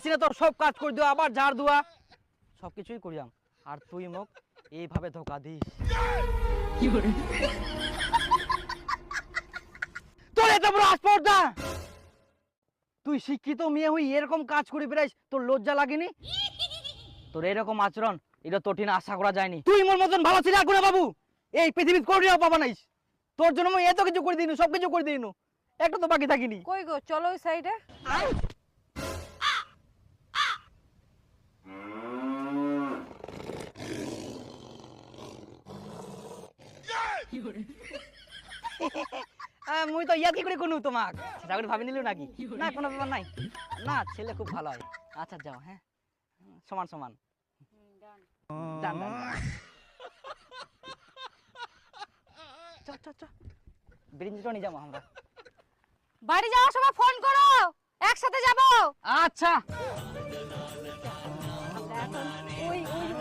মেশিনে তোর সব কাজ করে দেওয়া, আবার ঝাড় দেওয়া সবকিছুই করিয়াম, আর তুই মোক এইভাবে ধোকা দিস। তোর এত বড় আসপর্দা, তুই শিক্ষিত মেয়ে হই এরকম কাজ করে বেড়াইস, তোর লজ্জা লাগেনি? তোর এরকম আচরণ এটা তোর ঠিক আশা করা যায়নি। তুই মোর মতন ভালো ছিল না বাবু, এই পৃথিবীর কোনোদিনও পাবা নাইস। তোর জন্য আমি এত কিছু করে দিইনু, সব কিছু করে দিইনু, একটা তো বাকি থাকিনি। কই গো, চলো ওই সাইডে। মুই তো ইয়া কি করে কোনু তোমাক সেটা করে ভাবি নিলু নাকি? না কোনো ব্যাপার নাই, না ছেলে খুব ভালো হয়। আচ্ছা যাও, হ্যাঁ সমান সমান। ডান ডান চ চ চ ব্রিঞ্জিটো নিয়ে যাবো আমরা। বাড়ি যাওয়ার সময় ফোন করো, একসাথে যাবো। আচ্ছা।